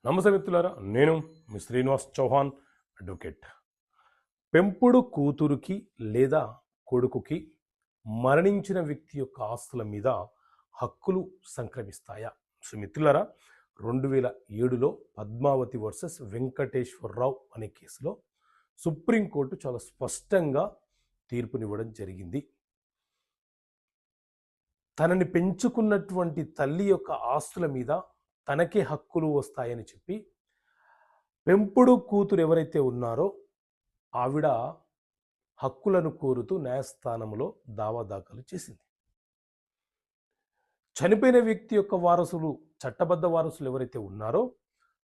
నమస్తే మిత్రులారా, నేను మీ శ్రీనివాస్ చౌహాన్ అడ్వకేట్. పెంపుడు కూతురుకి లేదా కొడుకుకి మరణించిన వ్యక్తి యొక్క ఆస్తుల మీద హక్కులు సంక్రమిస్తాయా? సో మిత్రులారా, 2007లో పద్మావతి వర్సెస్ వెంకటేశ్వరరావు అనే కేసులో సుప్రీంకోర్టు చాలా స్పష్టంగా తీర్పునివ్వడం జరిగింది. తనని పెంచుకున్నటువంటి తల్లి యొక్క ఆస్తుల మీద తనకే హక్కులు వస్తాయని చెప్పి పెంపుడు కూతురు ఎవరైతే ఉన్నారో ఆవిడ హక్కులను కోరుతూ న్యాయస్థానంలో దావా దాఖలు చేసింది. చనిపోయిన వ్యక్తి యొక్క వారసులు, చట్టబద్ధ వారసులు ఎవరైతే ఉన్నారో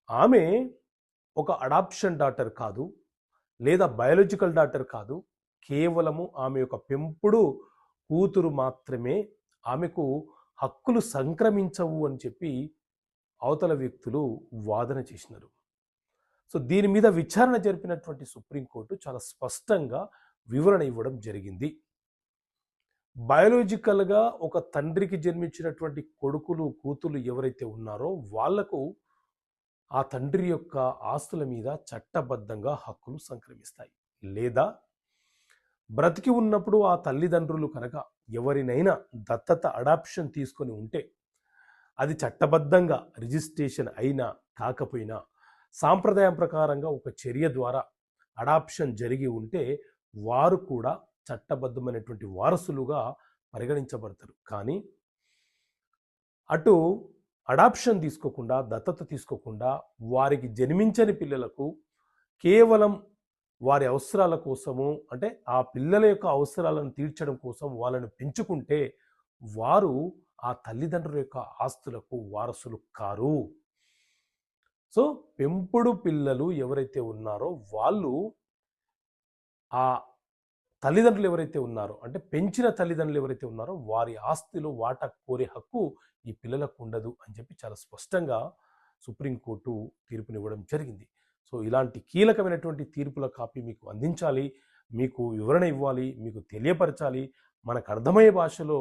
ఆమె ఒక అడాప్షన్ డాటర్ కాదు, లేదా బయాలజికల్ డాటర్ కాదు, కేవలము ఆమె యొక్క పెంపుడు కూతురు మాత్రమే, ఆమెకు హక్కులు సంక్రమించవు అని చెప్పి అవతల వ్యక్తులు వాదన చేసినారు. సో దీని మీద విచారణ జరిపినటువంటి సుప్రీంకోర్టు చాలా స్పష్టంగా వివరణ ఇవ్వడం జరిగింది. బయాలజికల్గా ఒక తండ్రికి జన్మించినటువంటి కొడుకులు కూతులు ఎవరైతే ఉన్నారో వాళ్లకు ఆ తండ్రి యొక్క ఆస్తుల మీద చట్టబద్ధంగా హక్కులు సంక్రమిస్తాయి. లేదా బ్రతికి ఉన్నప్పుడు ఆ తల్లిదండ్రులు కనుక ఎవరినైనా దత్తత అడాప్షన్ తీసుకొని ఉంటే, అది చట్టబద్ధంగా రిజిస్ట్రేషన్ అయినా కాకపోయినా సాంప్రదాయం ప్రకారంగా ఒక చర్య ద్వారా అడాప్షన్ జరిగి ఉంటే వారు కూడా చట్టబద్ధమైనటువంటి వారసులుగా పరిగణించబడతారు. కానీ అటు అడాప్షన్ తీసుకోకుండా, దత్తత తీసుకోకుండా వారికి జన్మించని పిల్లలకు కేవలం వారి అవసరాల కోసము, అంటే ఆ పిల్లల యొక్క అవసరాలను తీర్చడం కోసం వాళ్ళను పెంచుకుంటే వారు ఆ తల్లిదండ్రుల యొక్క ఆస్తులకు వారసులు కారు. సో పెంపుడు పిల్లలు ఎవరైతే ఉన్నారో వాళ్ళు ఆ తల్లిదండ్రులు ఎవరైతే ఉన్నారో, అంటే పెంచిన తల్లిదండ్రులు ఎవరైతే ఉన్నారో వారి ఆస్తిలో వాటా కోరే హక్కు ఈ పిల్లలకు ఉండదు అని చెప్పి చాలా స్పష్టంగా సుప్రీంకోర్టు తీర్పునివ్వడం జరిగింది. సో ఇలాంటి కీలకమైనటువంటి తీర్పుల కాపీ మీకు అందించాలి, మీకు వివరణ ఇవ్వాలి, మీకు తెలియపరచాలి, మనకు అర్థమయ్యే భాషలో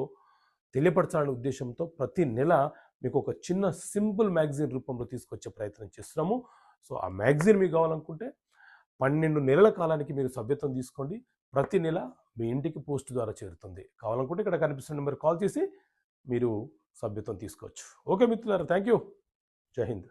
తెలియపరచాలనే ఉద్దేశంతో ప్రతి నెల మీకు ఒక చిన్న సింపుల్ మ్యాగజైన్ రూపంలో తీసుకొచ్చే ప్రయత్నం చేస్తున్నాము. సో ఆ మ్యాగజైన్ మీకు కావాలనుకుంటే 12 నెలల కాలానికి మీరు సభ్యత్వం తీసుకోండి. ప్రతి నెల మీ ఇంటికి పోస్ట్ ద్వారా చేరుతుంది. కావాలనుకుంటే ఇక్కడ కనిపిస్తున్న నెంబర్ కాల్ చేసి మీరు సభ్యత్వం తీసుకోవచ్చు. ఓకే మిత్రులారా, థ్యాంక్ యూ. జై హింద్.